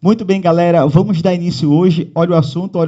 Muito bem, galera, vamos dar início hoje. Olha o assunto,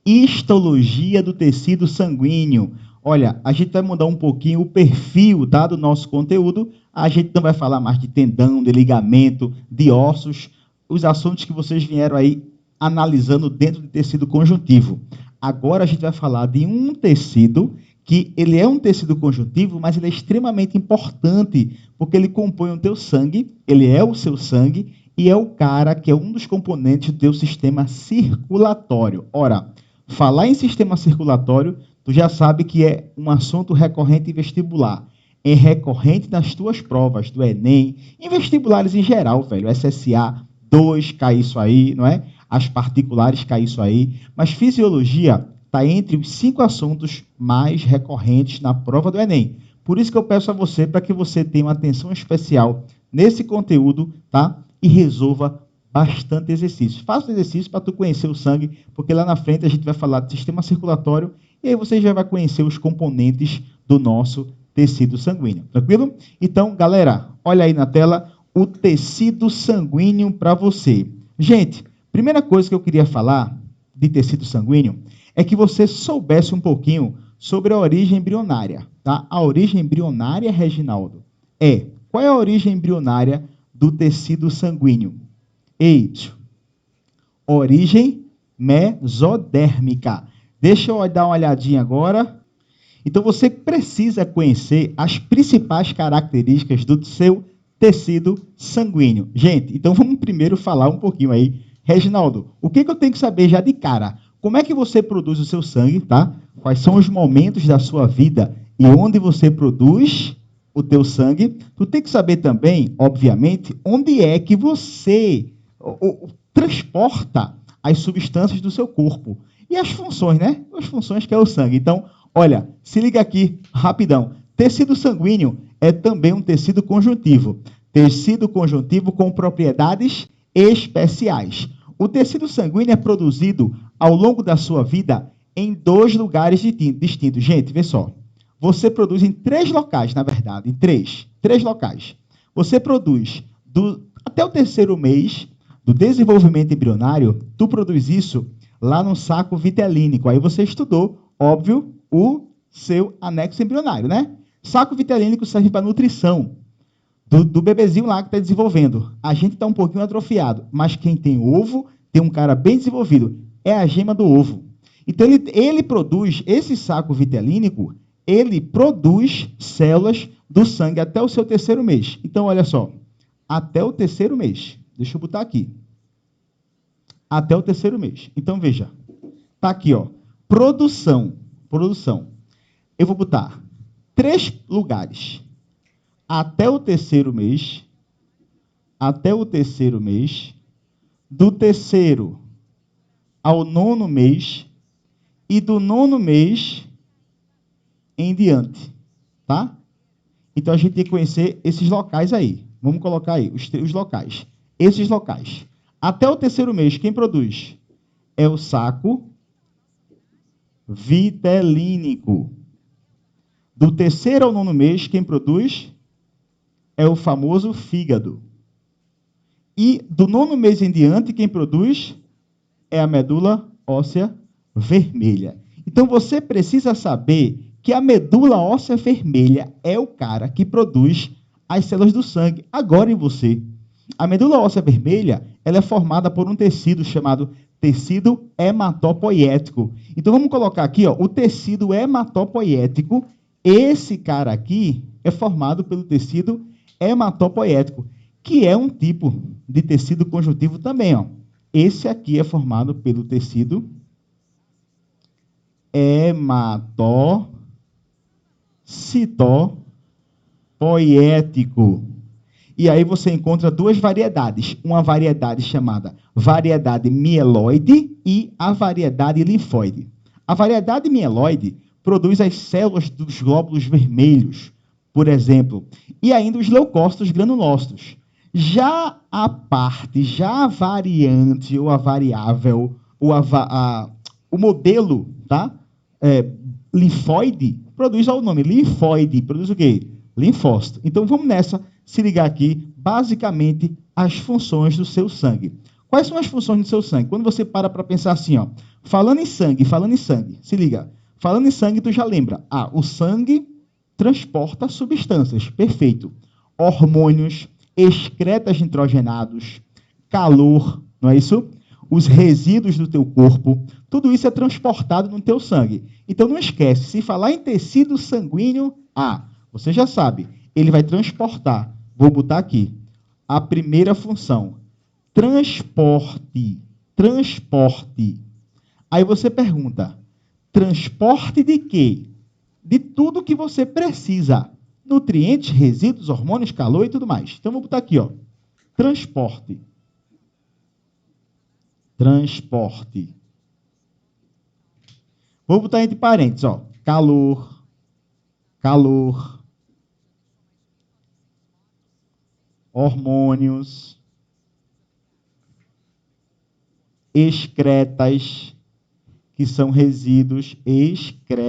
histologia do tecido sanguíneo. Olha, a gente vai mudar um pouquinho o perfil, tá, do nosso conteúdo. A gente não vai falar mais de tendão, de ligamento, de ossos, os assuntos que vocês vieram aí analisando dentro do tecido conjuntivo. Agora a gente vai falar de um tecido que ele é um tecido conjuntivo, mas ele é extremamente importante, porque ele compõe o teu sangue, ele é o seu sangue, e é o cara que é um dos componentes do teu sistema circulatório. Ora, falar em sistema circulatório, tu já sabe que é um assunto recorrente em vestibular. É recorrente nas tuas provas do Enem, em vestibulares em geral, velho. SSA 2 cai isso aí, não é? As particulares cai isso aí. Mas fisiologia está entre os 5 assuntos mais recorrentes na prova do Enem. Por isso que eu peço a você para que você tenha uma atenção especial nesse conteúdo, tá? E resolva bastante exercício. Faça exercício para tu conhecer o sangue, porque lá na frente a gente vai falar do sistema circulatório e aí você já vai conhecer os componentes do nosso tecido sanguíneo. Tranquilo? Então, galera, olha aí na tela o tecido sanguíneo para você. Gente, primeira coisa que eu queria falar de tecido sanguíneo é que você soubesse um pouquinho sobre a origem embrionária, tá? A origem embrionária, Reginaldo, qual é a origem embrionária do tecido sanguíneo? Origem mesodérmica. Deixa eu dar uma olhadinha agora. Então, você precisa conhecer as principais características do seu tecido sanguíneo. Gente, então vamos primeiro falar um pouquinho aí. Reginaldo, o que eu tenho que saber já de cara? Como é que você produz o seu sangue, tá? Quais são os momentos da sua vida e onde você produz o teu sangue? Tu tem que saber também, obviamente, onde é que você transporta as substâncias do seu corpo. E as funções, né? As funções que é o sangue. Então, olha, se liga aqui, rapidão. Tecido sanguíneo é também um tecido conjuntivo. Tecido conjuntivo com propriedades especiais. O tecido sanguíneo é produzido ao longo da sua vida em 2 lugares distintos. Gente, vê só. Você produz em 3 locais, na verdade, em 3 locais. Você produz até o 3º mês do desenvolvimento embrionário, tu produz isso lá no saco vitelínico. Aí você estudou, óbvio, o seu anexo embrionário, né? Saco vitelínico serve para nutrição do bebezinho lá que está desenvolvendo. A gente está um pouquinho atrofiado, mas quem tem ovo tem um cara bem desenvolvido. É a gema do ovo. Então, ele produz, esse saco vitelínico, ele produz células do sangue até o seu 3º mês. Então, olha só, até o 3º mês. Deixa eu botar aqui. Até o 3º mês. Então, veja. Está aqui, ó. Produção. Eu vou botar 3 lugares. Até o 3º mês. Até o 3º mês. Do 3º ao 9º mês. E do 9º mês em diante. Tá? Então, a gente tem que conhecer esses locais aí. Vamos colocar aí os locais. Esses locais. Até o 3º mês, quem produz? É o saco vitelínico. Do 3º ao 9º mês, quem produz? É o famoso fígado. E do 9º mês em diante, quem produz? É a medula óssea vermelha. Então, você precisa saber que a medula óssea vermelha é o cara que produz as células do sangue. Agora em você. A medula óssea vermelha, ela é formada por um tecido chamado tecido hematopoiético. Então, vamos colocar aqui, ó, o tecido hematopoiético. Esse cara aqui é formado pelo tecido hematopoiético, que é um tipo de tecido conjuntivo também, ó. Esse aqui é formado pelo tecido hematocitopoiético. E aí você encontra 2 variedades. Uma variedade chamada variedade mieloide e a variedade linfóide. A variedade mieloide produz as células dos glóbulos vermelhos, por exemplo, e ainda os leucócitos granulócitos. Já a variante, ou a variável, ou o modelo, tá? Linfóide, produz o nome, linfóide, produz o quê? Linfócito. Então, vamos nessa, se ligar aqui, basicamente, as funções do seu sangue. Quais são as funções do seu sangue? Quando você para pensar assim, ó, falando em sangue, se liga. Falando em sangue, tu já lembra. O sangue transporta substâncias, perfeito. Hormônios, excretas nitrogenados, calor, não é isso? Os resíduos do teu corpo, tudo isso é transportado no teu sangue. Então não esquece, se falar em tecido sanguíneo, você já sabe, ele vai transportar. Vou botar aqui a primeira função, transporte. Aí você pergunta, transporte de quê? De tudo que você precisa. Nutrientes, resíduos, hormônios, calor e tudo mais. Então, vou botar aqui, ó. Transporte. Vou botar entre parênteses, ó. Calor. Hormônios. Excretas, que são resíduos excretas,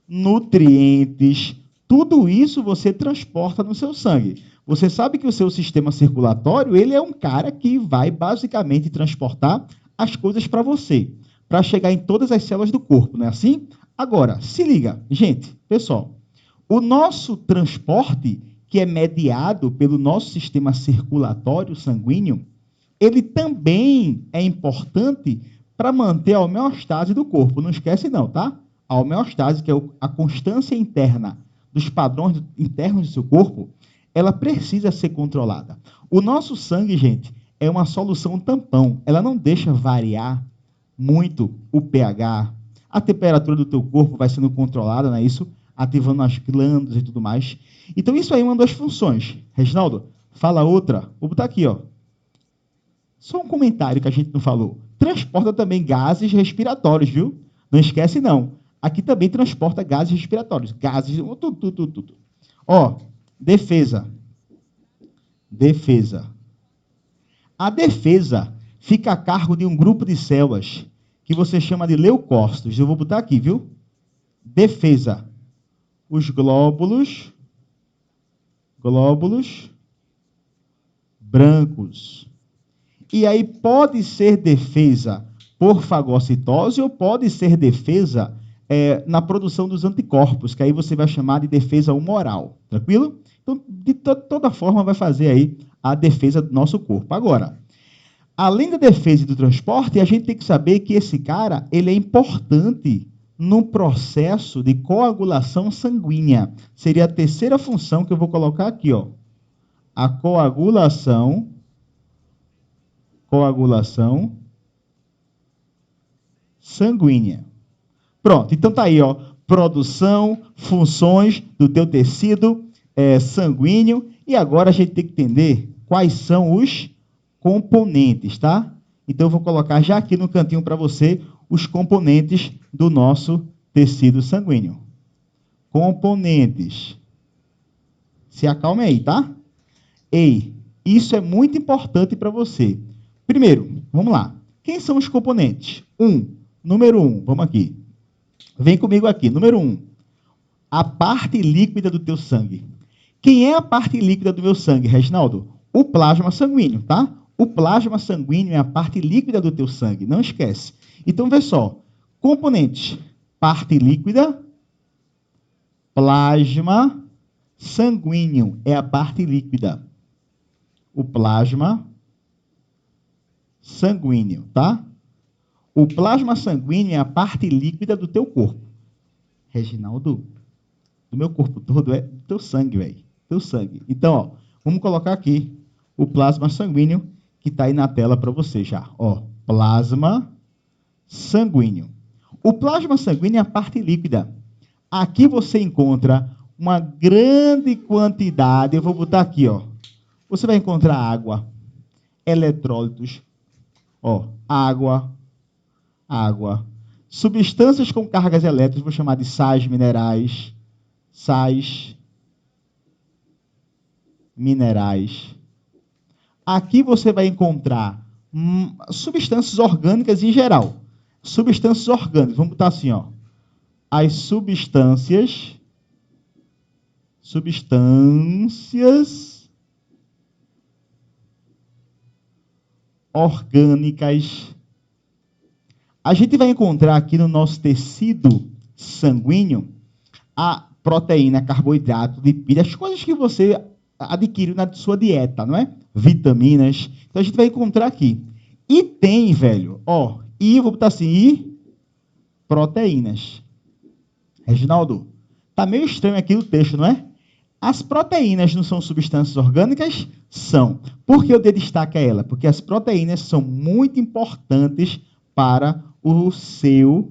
nutrientes, tudo isso você transporta no seu sangue. Você sabe que o seu sistema circulatório, ele é um cara que vai basicamente transportar as coisas para você, para chegar em todas as células do corpo, não é assim? Agora, se liga, gente, pessoal, o nosso transporte, que é mediado pelo nosso sistema circulatório sanguíneo, ele também é importante para manter a homeostase do corpo. Não esquece não, tá? A homeostase, que é a constância interna dos padrões internos do seu corpo, ela precisa ser controlada. O nosso sangue, gente, é uma solução tampão. Ela não deixa variar muito o pH. A temperatura do teu corpo vai sendo controlada, não é isso? Ativando as glândulas e tudo mais. Então, isso aí é uma das funções. Reginaldo, fala outra. Vou botar aqui, ó. Só um comentário que a gente não falou. Transporta também gases respiratórios, viu? Não esquece, não. Aqui também transporta gases respiratórios. Gases, tudo. Ó, defesa. A defesa fica a cargo de um grupo de células que você chama de leucócitos. Eu vou botar aqui, viu? Defesa. Os glóbulos brancos. E aí pode ser defesa por fagocitose ou pode ser defesa na produção dos anticorpos, que aí você vai chamar de defesa humoral, tranquilo? Então, de toda forma, vai fazer aí a defesa do nosso corpo. Agora, além da defesa e do transporte, a gente tem que saber que esse cara, ele é importante no processo de coagulação sanguínea. Seria a terceira função que eu vou colocar aqui, ó. A coagulação sanguínea. Pronto, então tá aí, ó. Produção, funções do teu tecido sanguíneo. E agora a gente tem que entender quais são os componentes, tá? Então eu vou colocar já aqui no cantinho para você os componentes do nosso tecido sanguíneo. Componentes. Se acalme aí, tá? Ei, isso é muito importante para você. Primeiro, vamos lá. Quem são os componentes? Número 1, vamos aqui. Vem comigo aqui. Número 1, a parte líquida do teu sangue. Quem é a parte líquida do meu sangue, Reginaldo? O plasma sanguíneo, tá? O plasma sanguíneo é a parte líquida do teu sangue, não esquece. Então, vê só. Componentes. Parte líquida, plasma sanguíneo é a parte líquida. O plasma sanguíneo, tá? O plasma sanguíneo é a parte líquida do teu corpo. Reginaldo, do meu corpo todo é do teu sangue, velho. Teu sangue. Então, ó, vamos colocar aqui o plasma sanguíneo que está aí na tela para você já. Ó, plasma sanguíneo. O plasma sanguíneo é a parte líquida. Aqui você encontra uma grande quantidade, eu vou botar aqui, ó. Você vai encontrar água, eletrólitos, ó, água, substâncias com cargas elétricas, vou chamar de sais minerais. Aqui você vai encontrar substâncias orgânicas em geral. Substâncias orgânicas, vamos botar assim, ó. As substâncias substâncias orgânicas. A gente vai encontrar aqui no nosso tecido sanguíneo a proteína, carboidrato, lipídio, as coisas que você adquire na sua dieta, não é? Vitaminas. Então a gente vai encontrar aqui. E tem, velho, ó, vou botar assim, e proteínas. Reginaldo, tá meio estranho aqui o texto, não é? As proteínas não são substâncias orgânicas? São. Por que eu dei destaque a ela? Porque as proteínas são muito importantes para o seu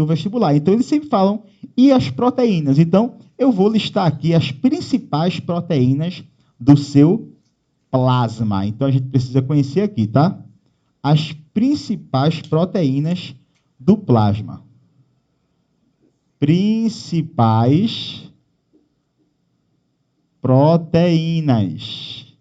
vestibular. Então, eles sempre falam, e as proteínas? Então, eu vou listar aqui as principais proteínas do seu plasma. Então, a gente precisa conhecer aqui, tá? As principais proteínas do plasma. Principais proteínas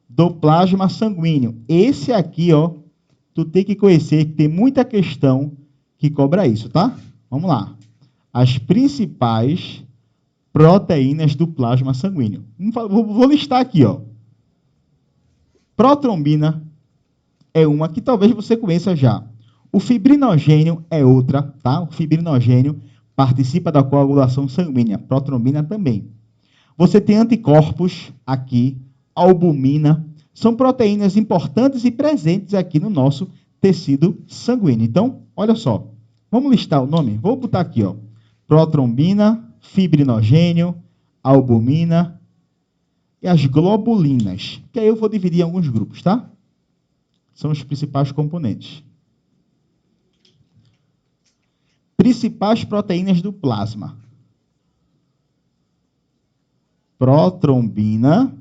do plasma sanguíneo. Esse aqui, ó, tu tem que conhecer, que tem muita questão que cobra isso, tá? Vamos lá. As principais proteínas do plasma sanguíneo. Vou listar aqui, ó. Protrombina é uma que talvez você conheça já. O fibrinogênio é outra, tá? O fibrinogênio participa da coagulação sanguínea. Protrombina também. Você tem anticorpos aqui, albumina, são proteínas importantes e presentes aqui no nosso tecido sanguíneo. Então, olha só, vamos listar o nome? Vou botar aqui, ó, protrombina, fibrinogênio, albumina e as globulinas, que aí eu vou dividir em alguns grupos, tá? São os principais componentes. Principais proteínas do plasma. Protrombina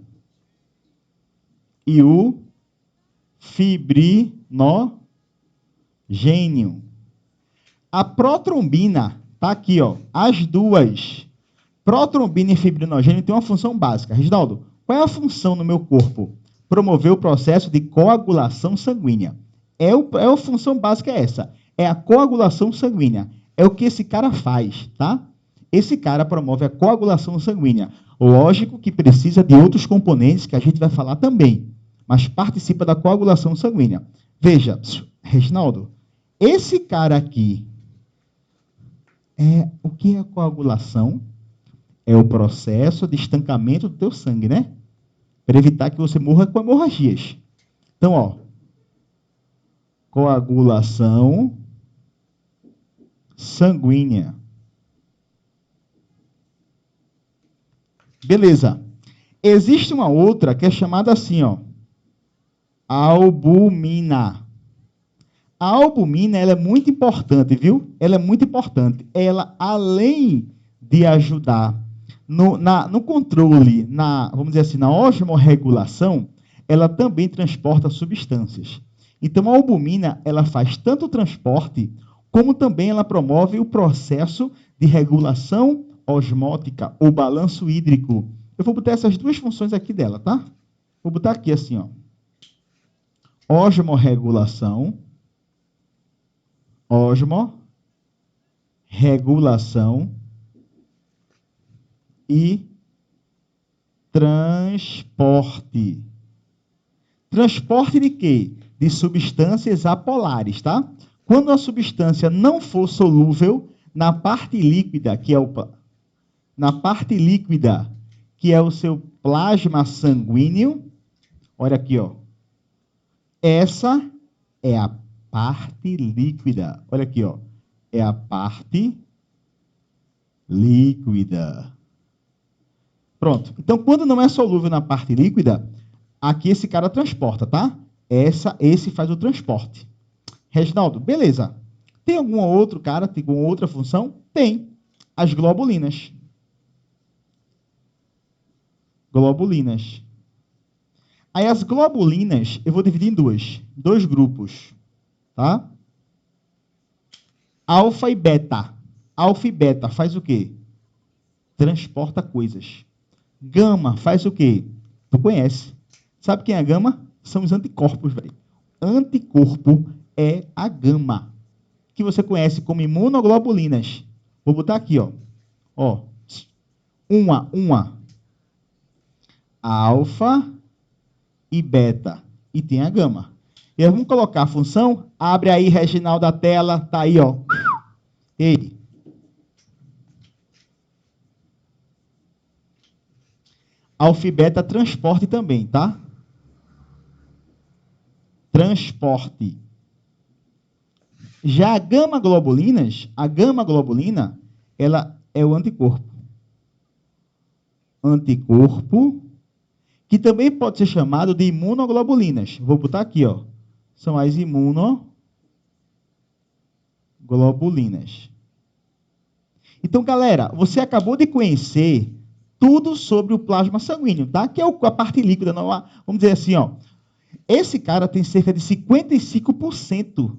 e o fibrinogênio. A protrombina tá aqui, ó, as duas. Protrombina e fibrinogênio têm uma função básica. Reginaldo, qual é a função no meu corpo? Promover o processo de coagulação sanguínea. A função básica é essa, é a coagulação sanguínea. É o que esse cara faz, tá? Esse cara promove a coagulação sanguínea. Lógico que precisa de outros componentes que a gente vai falar também, mas participa da coagulação sanguínea. Veja, Reginaldo, esse cara aqui, o que é a coagulação? É o processo de estancamento do teu sangue, né? Para evitar que você morra com hemorragias. Então, ó, coagulação sanguínea. Beleza. Existe uma outra que é chamada assim, ó, albumina. A albumina, ela é muito importante, viu? Ela é muito importante. Ela, além de ajudar no controle, vamos dizer assim, na osmorregulação, ela também transporta substâncias. Então, a albumina, ela faz tanto o transporte, como também ela promove o processo de regulação osmótica, ou balanço hídrico. Eu vou botar essas duas funções aqui dela, tá? Vou botar aqui assim, ó. Osmorregulação, regulação e transporte. Transporte de quê? De substâncias apolares, tá? Quando a substância não for solúvel na parte líquida, que é o seu plasma sanguíneo, olha aqui, ó. Essa é a parte líquida. Olha aqui, ó. É a parte líquida. Pronto. Então, quando não é solúvel na parte líquida, aqui esse cara transporta, tá? Esse faz o transporte. Reginaldo, beleza. Tem algum outro cara, tem alguma outra função? Tem. As globulinas. Globulinas. Aí as globulinas, eu vou dividir em dois grupos, tá? Alfa e beta. Alfa e beta faz o quê? Transporta coisas. Gama faz o quê? Tu conhece. Sabe quem é a gama? São os anticorpos, velho. Anticorpo é a gama, que você conhece como imunoglobulinas. Vou botar aqui, ó. Ó. Uma. Alfa e beta. E tem a gama. E aí, vamos colocar a função. Abre aí, Reginaldo, da tela. Tá aí, ó. Ei. Alfa e beta transporte também, tá? Transporte. Já a gama globulina, ela é o anticorpo. Anticorpo, que também pode ser chamado de imunoglobulinas. Vou botar aqui, ó. São as imunoglobulinas. Então, galera, você acabou de conhecer tudo sobre o plasma sanguíneo, tá? Que é a parte líquida, não, vamos dizer assim, ó. Esse cara tem cerca de 55%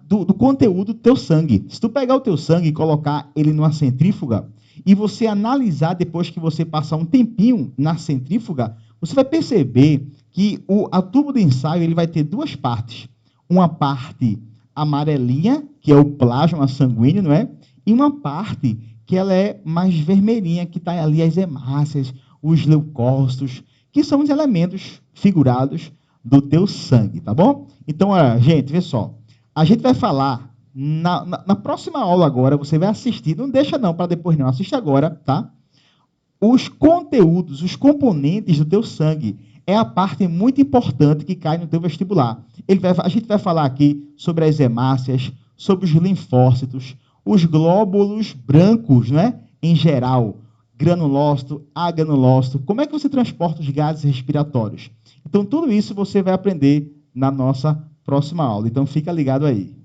do conteúdo do teu sangue. Se tu pegar o teu sangue e colocar ele numa centrífuga, e você analisar depois que você passar um tempinho na centrífuga, você vai perceber que a tubo de ensaio ele vai ter duas partes. Uma parte amarelinha, que é o plasma sanguíneo, não é? E uma parte que ela é mais vermelhinha, que está ali as hemácias, os leucócitos, que são os elementos figurados do teu sangue, tá bom? Então, gente, vê só. A gente vai falar na próxima aula agora, você vai assistir, não deixa não para depois não, assiste agora, tá? Os conteúdos, os componentes do teu sangue é a parte muito importante que cai no teu vestibular. A gente vai falar aqui sobre as hemácias, sobre os linfócitos, os glóbulos brancos, né? Em geral, granulócito, agranulócito, como é que você transporta os gases respiratórios? Então, tudo isso você vai aprender na nossa próxima aula. Então, fica ligado aí.